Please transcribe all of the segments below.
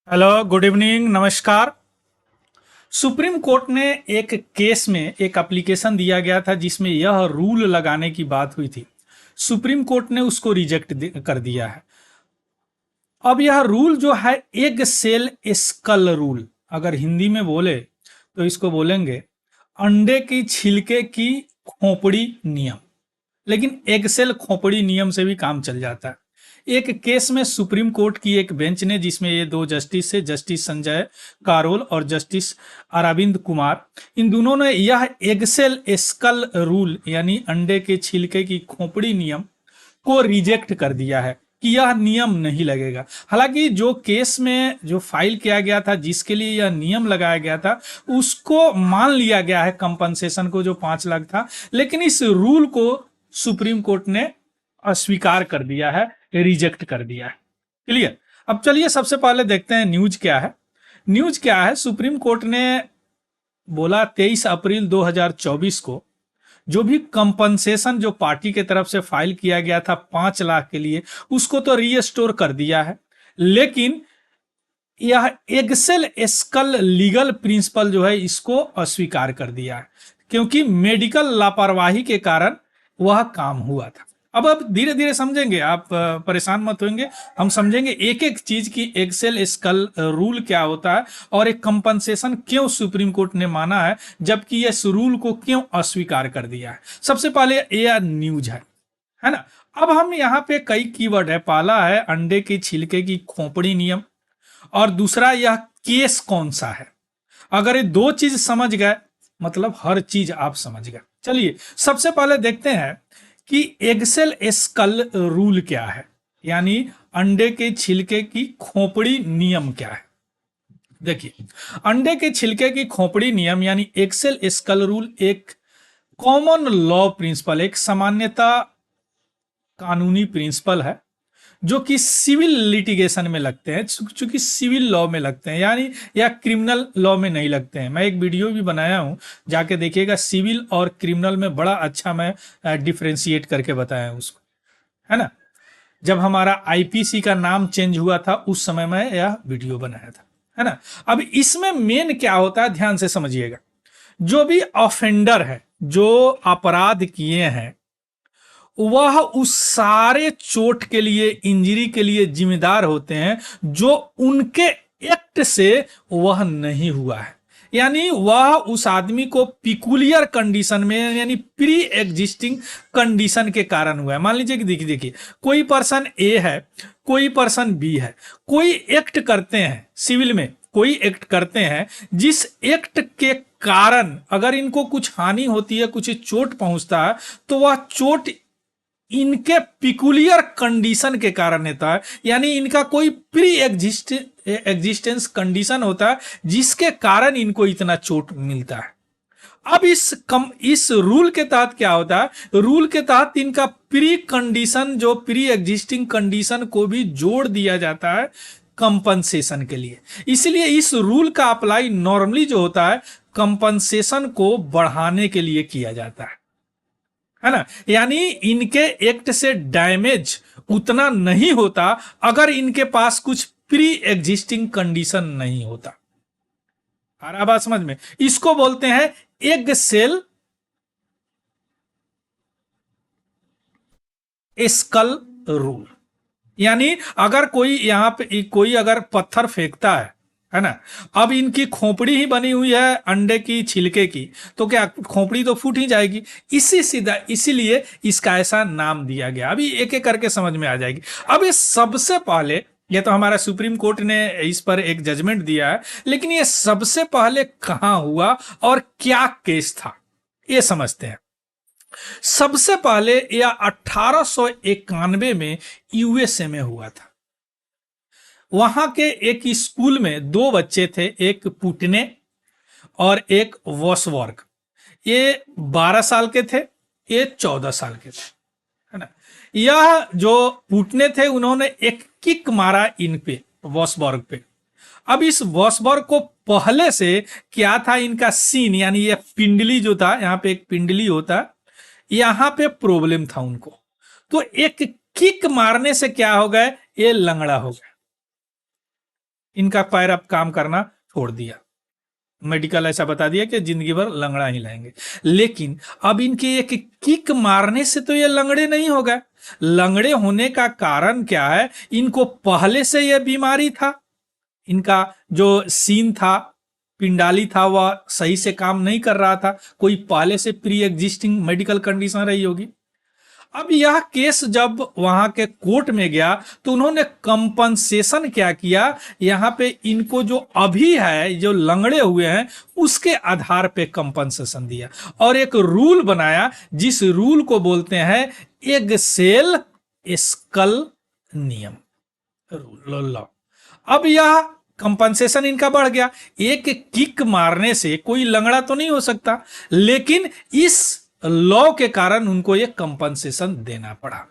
Hello, good evening, नमस्कार। Supreme court ने एक केस में एक एप्लीकेशन दिया गया था जिसमें यह रूल लगाने की बात हुई थी। सुप्रीम कोर्ट ने उसको रिजेक्ट कर दिया है। अब यह रूल जो है एग सेल स्कल रूल, अगर हिंदी में बोले तो इसको बोलेंगे अंडे की छिलके की खोपड़ी नियम। लेकिन एग सेल खोपड़ी नियम से भी काम चल जाता है। एक केस में सुप्रीम कोर्ट की एक बेंच ने, जिसमें ये दो जस्टिस है, जस्टिस संजय कारोल और जस्टिस अरविंद कुमार, इन दोनों ने यह एगसेल स्कल रूल यानी अंडे के छिलके की खोपड़ी नियम को रिजेक्ट कर दिया है कि यह नियम नहीं लगेगा। हालांकि जो केस में जो फाइल किया गया था, जिसके लिए यह नियम लगाया गया था, उसको मान लिया गया है, कंपनसेशन को जो 5 लाख था। लेकिन इस रूल को सुप्रीम कोर्ट ने अस्वीकार कर दिया है, रिजेक्ट कर दिया है। क्लियर। अब चलिए सबसे पहले देखते हैं न्यूज क्या है। न्यूज क्या है, सुप्रीम कोर्ट ने बोला 23 अप्रैल 2024 को जो भी कंपनसेशन जो पार्टी के तरफ से फाइल किया गया था 5 लाख के लिए, उसको तो रीस्टोर कर दिया है। लेकिन यह एगसेल स्कल लीगल प्रिंसिपल जो है इसको अस्वीकार कर दिया है, क्योंकि मेडिकल लापरवाही के कारण वह काम हुआ था। अब धीरे धीरे समझेंगे, आप परेशान मत होंगे। हम समझेंगे एक एक चीज की एक्सेल स्कल रूल क्या होता है और एक कंपनसेशन क्यों सुप्रीम कोर्ट ने माना है, जबकि इस रूल को क्यों अस्वीकार कर दिया है। सबसे पहले यह न्यूज है ना। अब हम यहाँ पे कई कीवर्ड है। पहला है अंडे की छिलके की खोपड़ी नियम, और दूसरा यह केस कौन सा है। अगर ये दो चीज समझ गए मतलब हर चीज आप समझ गए। चलिए सबसे पहले देखते हैं कि एगसेल स्कल रूल क्या है, यानी अंडे के छिलके की खोपड़ी नियम क्या है। देखिए, अंडे के छिलके की खोपड़ी नियम यानी एक्सेल स्कल रूल एक कॉमन लॉ प्रिंसिपल, एक सामान्यता कानूनी प्रिंसिपल है जो कि सिविल लिटिगेशन में लगते हैं, चूंकि सिविल लॉ में लगते हैं, यानी या क्रिमिनल लॉ में नहीं लगते हैं। मैं एक वीडियो भी बनाया हूं, जाके देखिएगा। सिविल और क्रिमिनल में बड़ा अच्छा मैं डिफ्रेंशिएट करके बताया हूं उसको, है ना। जब हमारा आईपीसी का नाम चेंज हुआ था उस समय मैं यह वीडियो बनाया था, है ना। अब इसमें मेन क्या होता है, ध्यान से समझिएगा। जो भी ऑफेंडर है, जो अपराध किए हैं, वह उस सारे चोट के लिए, इंजरी के लिए जिम्मेदार होते हैं जो उनके एक्ट से वह नहीं हुआ है। यानी वह उस आदमी को पिकुलियर कंडीशन में, यानी प्री एग्जिस्टिंग कंडीशन के कारण हुआ है। मान लीजिए कि देखिए देखिए कोई पर्सन ए है, कोई पर्सन बी है, कोई एक्ट करते हैं सिविल में, कोई एक्ट करते हैं जिस एक्ट के कारण अगर इनको कुछ हानि होती है, कुछ चोट पहुंचता है, तो वह चोट इनके पिकुलियर कंडीशन के कारण होता है। यानी इनका कोई प्री एग्जिस्टेंस कंडीशन होता है जिसके कारण इनको इतना चोट मिलता है। अब इस रूल के तहत क्या होता है, रूल के तहत इनका प्री कंडीशन, जो प्री एग्जिस्टिंग कंडीशन को भी जोड़ दिया जाता है कंपनसेशन के लिए। इसलिए इस रूल का अप्लाई नॉर्मली जो होता है कंपनसेशन को बढ़ाने के लिए किया जाता है ना। यानी इनके एक्ट से डैमेज उतना नहीं होता अगर इनके पास कुछ प्री एग्जिस्टिंग कंडीशन नहीं होता। आ रहा बात समझ में। इसको बोलते हैं एग सेल स्कल रूल। यानी अगर कोई यहां पे कोई अगर पत्थर फेंकता है ना। अब इनकी खोपड़ी ही बनी हुई है अंडे की छिलके की, तो क्या खोपड़ी तो फूट ही जाएगी। इसीलिए इसका ऐसा नाम दिया गया। अभी एक एक करके समझ में आ जाएगी। अब ये सबसे पहले, ये तो हमारा सुप्रीम कोर्ट ने इस पर एक जजमेंट दिया है, लेकिन ये सबसे पहले कहां हुआ और क्या केस था, ये समझते हैं। सबसे पहले यह 1891 में यूएसए में हुआ था। वहां के एक स्कूल में दो बच्चे थे, एक पुटने और एक वॉसवर्ग। ये 12 साल के थे, ये 14 साल के थे, है ना। यह जो पुटने थे उन्होंने एक किक मारा इन पे, वॉसबर्ग पे। अब इस वॉसबर्ग को पहले से क्या था, इनका सीन यानी ये पिंडली जो था, यहाँ पे एक पिंडली होता, यहां पे प्रॉब्लम था उनको। तो एक किक मारने से क्या हो गए, ये लंगड़ा हो गया। इनका पैर अब काम करना छोड़ दिया, मेडिकल ऐसा बता दिया कि जिंदगी भर लंगड़ा ही रहेंगे। लेकिन अब इनके एक किक मारने से तो ये लंगड़े नहीं हो गए। लंगड़े होने का कारण क्या है? इनको पहले से यह बीमारी था, इनका जो सीन था, पिंडाली था, वह सही से काम नहीं कर रहा था, कोई पहले से प्री एग्जिस्टिंग मेडिकल कंडीशन रही होगी। अब यह केस जब वहां के कोर्ट में गया तो उन्होंने कंपनसेशन क्या किया, यहां पे इनको जो अभी है, जो लंगड़े हुए हैं, उसके आधार पे कंपनसेशन दिया और एक रूल बनाया जिस रूल को बोलते हैं एग सेल स्कल नियम, रूल लॉ। अब यह कंपनसेशन इनका बढ़ गया। एक किक मारने से कोई लंगड़ा तो नहीं हो सकता, लेकिन इस लॉ के कारण उनको यह कंपनसेशन देना पड़ा।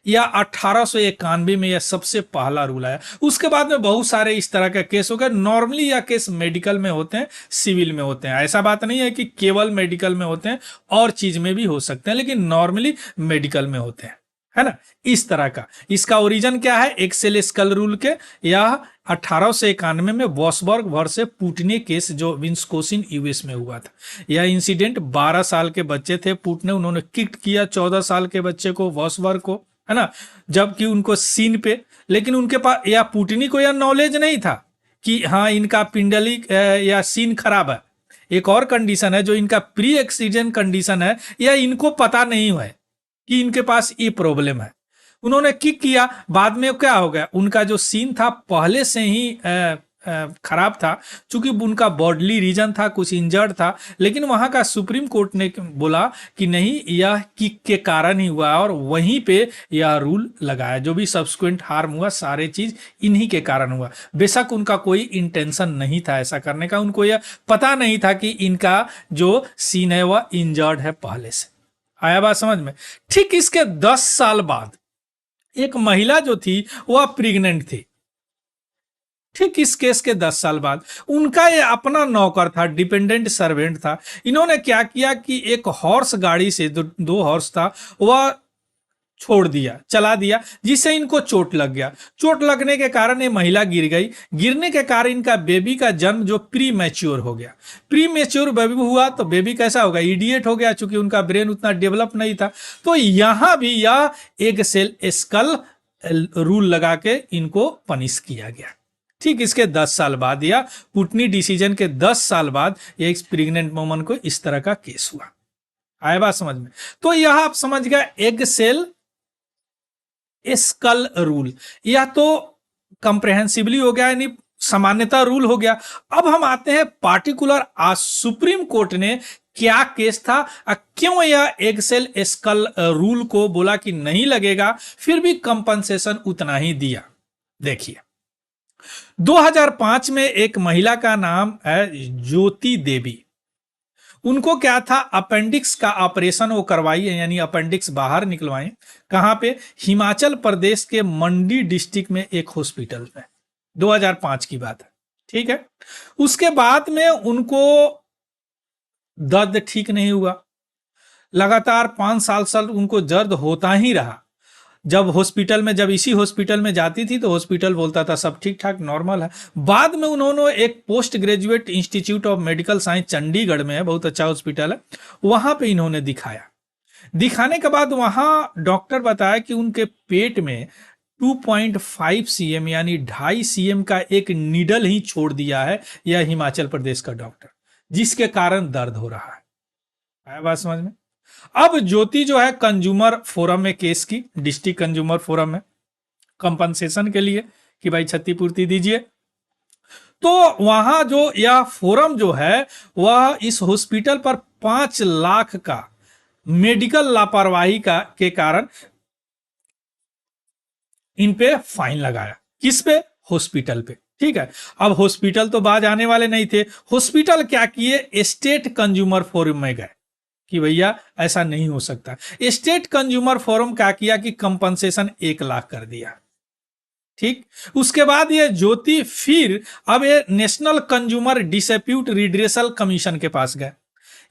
या 1891 में यह सबसे पहला रूल आया। उसके बाद में बहुत सारे इस तरह के केस हो गए। नॉर्मली यह केस मेडिकल में होते हैं, सिविल में होते हैं। ऐसा बात नहीं है कि केवल मेडिकल में होते हैं, और चीज में भी हो सकते हैं, लेकिन नॉर्मली मेडिकल में होते हैं, है ना। इस तरह का इसका ओरिजिन क्या है? एक्सेल स्कल रूल के। यह 1891 में वॉसबर्ग वर्से पुटने केस जो विस्कोसिन यूएस में हुआ था। यह इंसिडेंट 12 साल के बच्चे थे पुटने, उन्होंने किक किया 14 साल के बच्चे को, वॉसबर्ग को, है ना, जबकि उनको सीन पे, लेकिन उनके पास या पुटनी को यह नॉलेज नहीं था कि हाँ इनका पिंडली या सीन खराब है। एक और कंडीशन है जो इनका प्री एक्सीडेंट कंडीशन है, या इनको पता नहीं है कि इनके पास ये प्रॉब्लम है। उन्होंने किक किया, बाद में क्या हो गया, उनका जो सीन था पहले से ही खराब था, चूंकि उनका बॉडली रीजन था, कुछ इंजर्ड था, लेकिन वहां का सुप्रीम कोर्ट ने बोला कि नहीं, यह किक के कारण ही हुआ, और वहीं पे यह रूल लगाया। जो भी सब्सिक्वेंट हार्म हुआ सारे चीज इन्हीं के कारण हुआ। बेशक उनका कोई इंटेंशन नहीं था ऐसा करने का, उनको यह पता नहीं था कि इनका जो सीन है वह इंजर्ड है पहले से। आया बात समझ में? ठीक इसके 10 साल बाद एक महिला जो थी वह प्रेग्नेंट थी। ठीक इस केस के 10 साल बाद उनका ये अपना नौकर था, डिपेंडेंट सर्वेंट था। इन्होंने क्या किया कि एक हॉर्स गाड़ी से, दो हॉर्स था, वह छोड़ दिया, चला दिया, जिससे इनको चोट लग गया। चोट लगने के कारण ये महिला गिर गई। गिरने के कारण इनका बेबी का जन्म जो प्री मैच्योर हो गया। प्री मैच्योर बेबी हुआ तो बेबी कैसा होगा? इडियट हो गया, चूंकि उनका ब्रेन उतना डेवलप नहीं था। तो यहां भी यह एग सेल स्कल रूल लगा के इनको पनिश किया गया। ठीक इसके 10 साल बाद, या पुटनी डिसीजन के 10 साल बाद, एक प्रेग्नेंट वुमन को इस तरह का केस हुआ। आया बात समझ में? तो यह आप समझ गए एग सेल स्कल रूल। यह तो कंप्रेहेंसिवली हो गया, यानी सामान्यता रूल हो गया। अब हम आते हैं पार्टिकुलर, आज सुप्रीम कोर्ट ने क्या केस था, क्यों यह एग सेल स्कल रूल को बोला कि नहीं लगेगा, फिर भी कंपनसेशन उतना ही दिया। देखिए 2005 में एक महिला का नाम है ज्योति देवी। उनको क्या था, अपेंडिक्स का ऑपरेशन वो करवाई है, यानी अपेंडिक्स बाहर निकलवाई। कहां पे? हिमाचल प्रदेश के मंडी डिस्ट्रिक्ट में एक हॉस्पिटल में। 2005 की बात है, ठीक है। उसके बाद में उनको दर्द ठीक नहीं हुआ, लगातार 5 साल उनको दर्द होता ही रहा। जब इसी हॉस्पिटल में जाती थी तो हॉस्पिटल बोलता था सब ठीक ठाक नॉर्मल है। बाद में उन्होंने एक post graduate institute of medical science Chandigarh में है, बहुत अच्छा हॉस्पिटल है, वहां पे इन्होंने दिखाया। दिखाने के बाद वहां डॉक्टर बताया कि उनके पेट में 2.5 cm यानी 2.5 cm का एक नीडल ही छोड़ दिया है यह हिमाचल प्रदेश का डॉक्टर, जिसके कारण दर्द हो रहा है। आया बात समझ में? अब ज्योति जो है कंज्यूमर फोरम में केस की, डिस्ट्रिक्ट कंज्यूमर फोरम में, कंपनसेशन के लिए कि भाई क्षतिपूर्ति दीजिए। तो वहां जो यह फोरम जो है वह इस हॉस्पिटल पर 5 लाख का मेडिकल लापरवाही का के कारण इन पे फाइन लगाया। किस पे? हॉस्पिटल पे, ठीक है। अब हॉस्पिटल तो बाज आने वाले नहीं थे। हॉस्पिटल क्या किए, स्टेट कंज्यूमर फोरम में गए कि भैया ऐसा नहीं हो सकता। स्टेट कंज्यूमर फोरम क्या किया कि कंपनसेशन 1 लाख कर दिया, ठीक। उसके बाद ये ज्योति फिर अब ये national consumer dispute redressal commission के पास गए।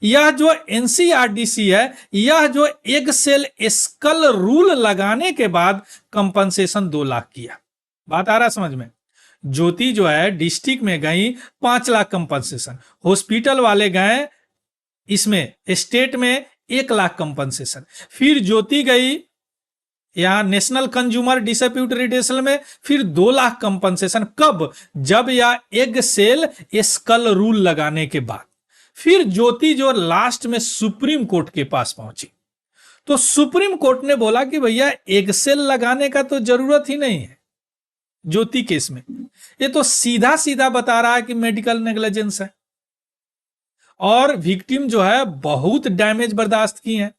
यह जो एनसीआरडीसी है, यह जो एग सेल स्कल रूल लगाने के बाद कंपनसेशन 2 लाख किया। बात आ रहा समझ में? ज्योति जो है डिस्ट्रिक्ट में गई 5 लाख कंपनसेशन, हॉस्पिटल वाले गए इसमें स्टेट में 1 लाख कंपनसेशन, फिर ज्योति गई यहाँ नेशनल कंज्यूमर डिस्प्यूट रिड्यूसल में फिर 2 लाख कंपनसेशन। कब? जब यह एग सेल स्कल रूल लगाने के बाद। फिर ज्योति जो लास्ट में सुप्रीम कोर्ट के पास पहुंची, तो सुप्रीम कोर्ट ने बोला कि भैया एग सेल लगाने का तो जरूरत ही नहीं है ज्योति केस में, ये तो सीधा सीधा बता रहा है कि मेडिकल नेग्लिजेंस है और विक्टिम जो है बहुत डैमेज बर्दाश्त की है।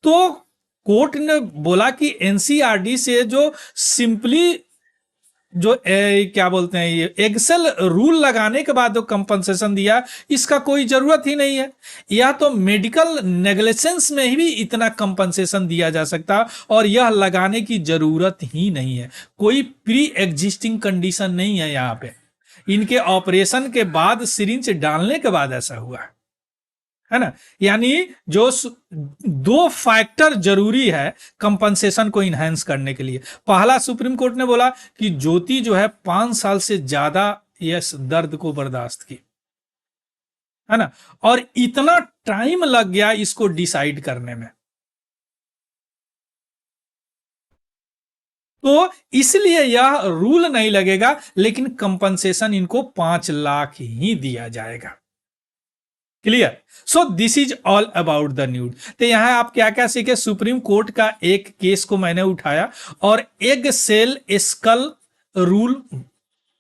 तो कोर्ट ने बोला कि एनसीआरडी से जो सिंपली जो क्या बोलते हैं ये एक्सेल रूल लगाने के बाद जो कंपनसेशन दिया, इसका कोई जरूरत ही नहीं है। या तो मेडिकल नेग्लिजेंस में भी इतना कंपनसेशन दिया जा सकता और यह लगाने की जरूरत ही नहीं है, कोई प्री एग्जिस्टिंग कंडीशन नहीं है यहाँ पे। इनके ऑपरेशन के बाद सिरिंज डालने के बाद ऐसा हुआ है ना। यानी जो 2 फैक्टर जरूरी है कंपनसेशन को इनहेंस करने के लिए। पहला, सुप्रीम कोर्ट ने बोला कि ज्योति जो है 5 साल से ज्यादा इस दर्द को बर्दाश्त की, है ना, और इतना टाइम लग गया इसको डिसाइड करने में, तो इसलिए यह रूल नहीं लगेगा, लेकिन कंपनसेशन इनको 5 लाख ही दिया जाएगा। Clear? So this is all about the news. तो यहां आप क्या क्या सीखे? सुप्रीम कोर्ट का एक केस को मैंने उठाया और एग सेल स्कल रूल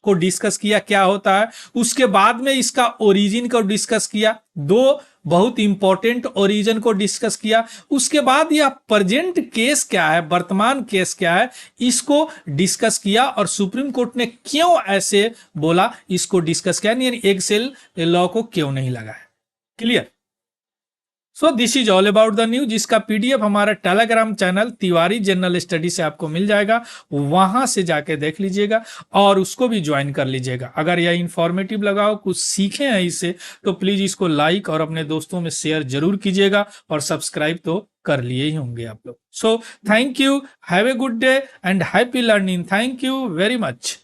को डिस्कस किया, क्या होता है, उसके बाद में इसका ओरिजिन को डिस्कस किया, 2 बहुत इंपॉर्टेंट ओरिजिन को डिस्कस किया, उसके बाद यह प्रेजेंट केस क्या है, वर्तमान केस क्या है, इसको डिस्कस किया और सुप्रीम कोर्ट ने क्यों ऐसे बोला इसको डिस्कस किया, यानी एग सेल लॉ को क्यों नहीं लगाया। Clear? So this is all about the news. जिसका पीडीएफ हमारा Telegram channel Tiwari general study से आपको मिल जाएगा, वहां से जाके देख लीजिएगा और उसको भी ज्वाइन कर लीजिएगा। अगर यह इंफॉर्मेटिव लगा हो, कुछ सीखे हैं इससे, तो प्लीज इसको लाइक और अपने दोस्तों में शेयर जरूर कीजिएगा और सब्सक्राइब तो कर लिए ही होंगे आप लोग। So thank you, have a good day and happy learning. Thank you very much.